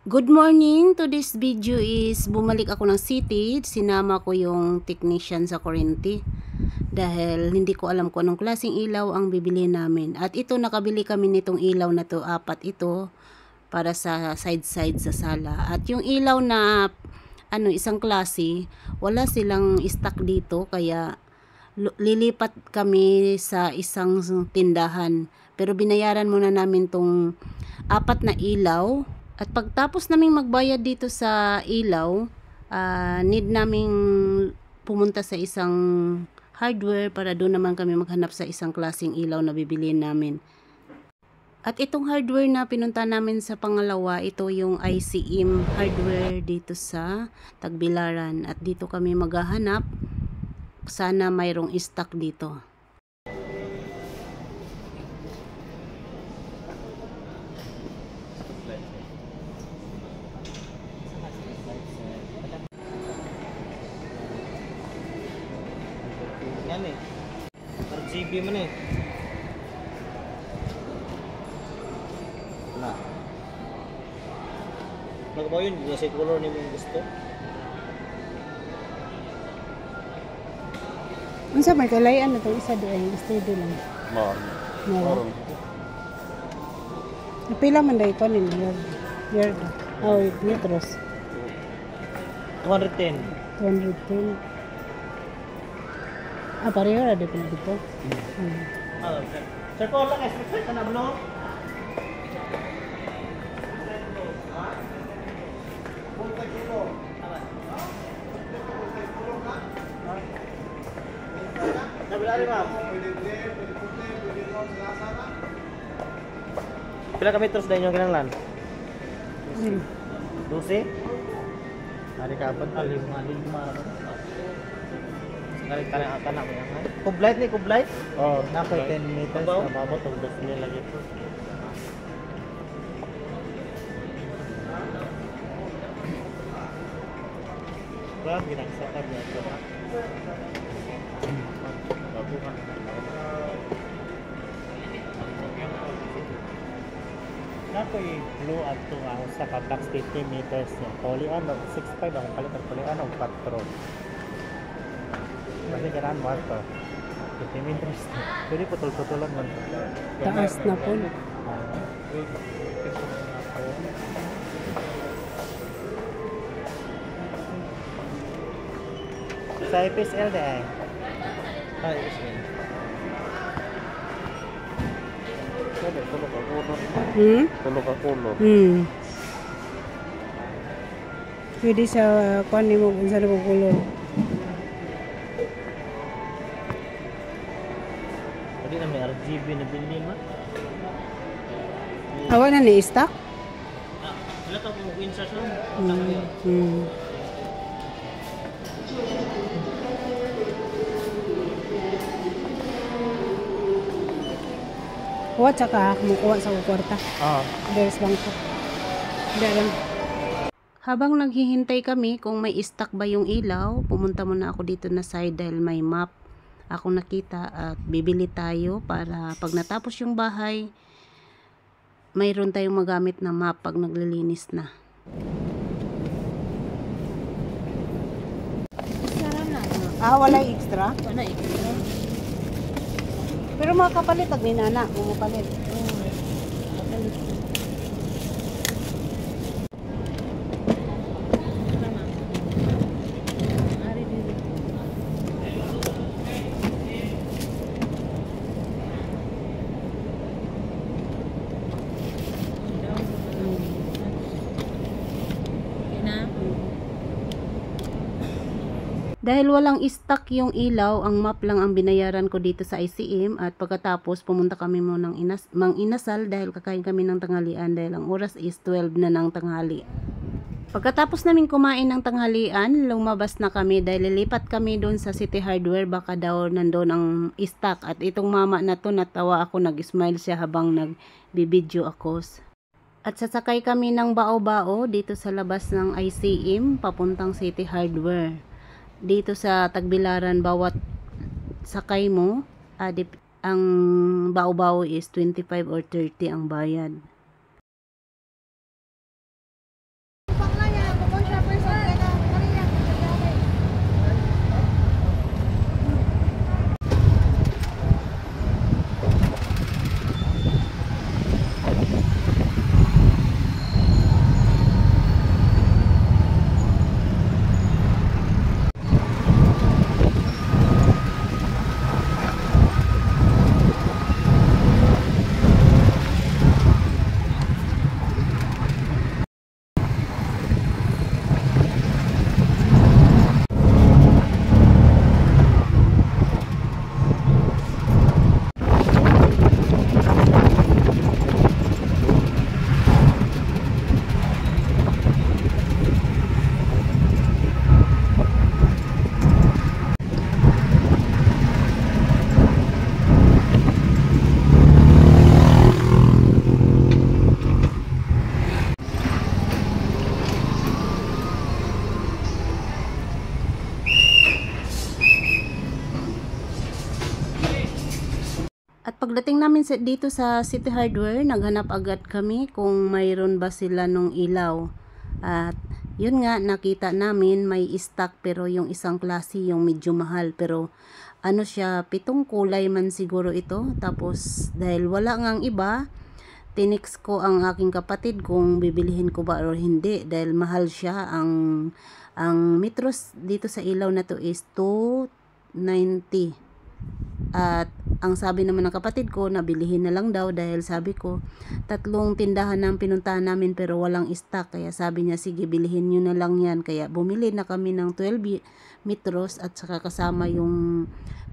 Good morning! Today's video is bumalik ako ng city. Sinama ko yung technician sa kuryente dahil hindi ko alam kung anong klaseng ilaw ang bibili namin. At ito, nakabili kami nitong ilaw na to, 4 ito para sa side sa sala. At yung ilaw na isang klase, wala silang stock dito kaya lilipat kami sa isang tindahan. Pero binayaran muna namin tong 4 na ilaw. At pagtapos naming magbayad dito sa ilaw, need naming pumunta sa isang hardware para doon naman kami maghanap sa isang klaseng ilaw na bibiliin namin. At itong hardware na pinunta namin sa pangalawa, ito yung ICM hardware dito sa Tagbilaran. At dito kami maghahanap. Sana mayroong stock dito. Yan eh. RGB man eh. Wala. Nagbaw yun, yung sa color niyo yung gusto. Unsa may kalayan na itong isa doon? Steady lang. Moron. Napila man dahil ko nila. Yard. Oh, metros. 210. 210. Pareho na din dito. Okay. Sir ko lang expect ka na blo. Nabilari ma'am. Pila ka metros na inyong kinanglan? 12? Hari ka apat alim Sekali kanak mo yan. Kublight ni kublight? Oh, nako 10 meters na babot ang gusto nila lagi po. Wala ginagsatab niya ito. Babuhan. Nako i-blue at ito ang sa katak 50 meters niya. Polian, 6.5 ang palit ang polian ang 4. Kasi ganaan mo ito. 50 meters. Pwede putol-putulan man. Taas na po. Sa FSL na eh. Ay, ismin. Tulog ka kulor. Tulog ka kulor. Pwede sa kuan ni mo unsa na kulor. Pwede na may RGB na bilhin ma. Awa na ni stock? Wala ka kung insert lang. Kuha tsaka kumukuha sa kwarta. There's bangko. Dalam. Habang naghihintay kami kung may stock ba yung ilaw, pumunta muna ako dito na side dahil may map ako nakita at bibili tayo para pag natapos yung bahay, mayroon tayong magamit na map pag naglilinis na. Wala extra? Wala extra. Pero makapalit pag ni nana, mapalit. Mapalit. Dahil walang stock yung ilaw, ang map lang ang binayaran ko dito sa ICM at pagkatapos pumunta kami mo ng Mang Inasal dahil kakain kami ng tanghalian dahil ang oras is 12 na ng tanghali. Pagkatapos namin kumain ng tanghalian, lumabas na kami dahil lilipat kami doon sa City Hardware, baka daw nandoon ang stock. At itong mama na to, natawa ako, nag-smile siya habang nagbibideo ako. At sasakay kami ng bao-bao dito sa labas ng ICM papuntang City Hardware. Dito sa Tagbilaran, bawat sakay mo, ang bao-bao is 25 or 30 ang bayad. pagdating namin dito sa City Hardware, naghanap agad kami kung mayroon ba sila nung ilaw. At yun nga, nakita namin may stock pero yung isang klase yung medyo mahal. Pero ano siya, 7 kulay man siguro ito. Tapos dahil wala ngang iba, tinix ko ang aking kapatid kung bibilihin ko ba or hindi. Dahil mahal siya. Ang metros dito sa ilaw na to is 290. At ang sabi naman ng kapatid ko, nabilihin na lang daw dahil sabi ko, 3 tindahan ang pinuntahan namin pero walang stock. Kaya sabi niya, sige, bilihin nyo na lang yan. Kaya bumili na kami ng 12 metros at saka kasama yung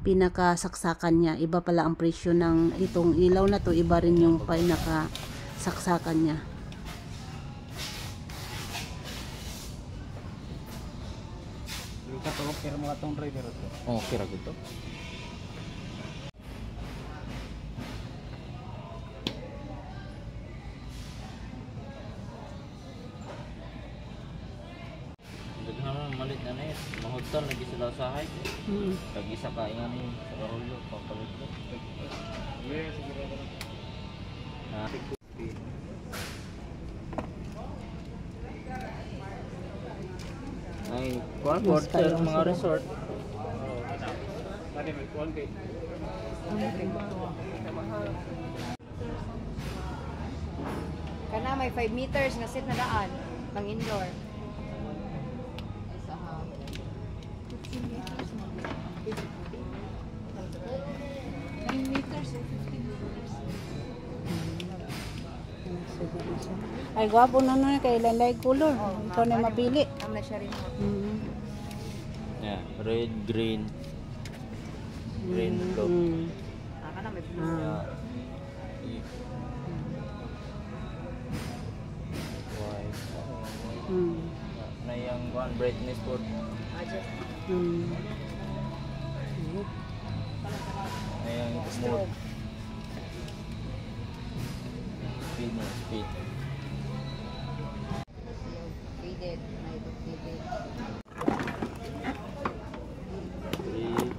pinakasaksakan niya. Iba pala ang presyo ng itong ilaw na to, iba rin yung pinakasaksakan niya. Katulog pero mga tong driver ito. Oh, kira gitu. Daghan malit na net, mahutol lagi sila usahay. Lagi sa kaingan ni sa karulyo papalit ko. Yes, siguro. Na ay kuan board sa mga resort. Tadi may kuwan kay. Kana may 5 meters nga set na daan pang indoor. Ay, gwapo na nun kay lalay color. Ikaw na mapili. Am na siya rin. Yeah, red, green. Green, blue. Kana may blue. Yeah. White. Na yung one brightness for Adjust. na yung smooth. Speed na, speed. Faded. Na ito faded. 3.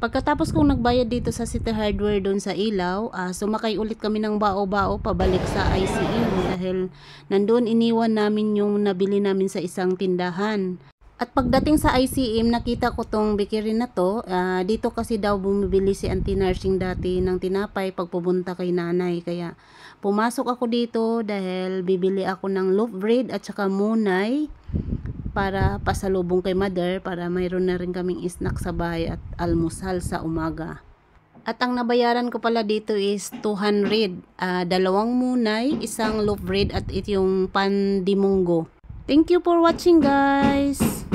Pagkatapos kong nagbayad dito sa City Hardware doon sa ilaw, sumakay ulit kami ng bao-bao pabalik sa ICM dahil nandun iniwan namin yung nabili namin sa isang tindahan. At pagdating sa ICM, nakita ko tong bakery na to. Dito kasi daw bumibili si Auntie Nursing dati ng tinapay pag pupunta kay nanay. Kaya pumasok ako dito dahil bibili ako ng loaf bread at saka munay para pasalubong kay mother para mayroon na rin kaming snack sa bahay at almusal sa umaga. At ang nabayaran ko pala dito is 200. 2 munay, isang loaf bread at yung pan di munggo. Thank you for watching, guys!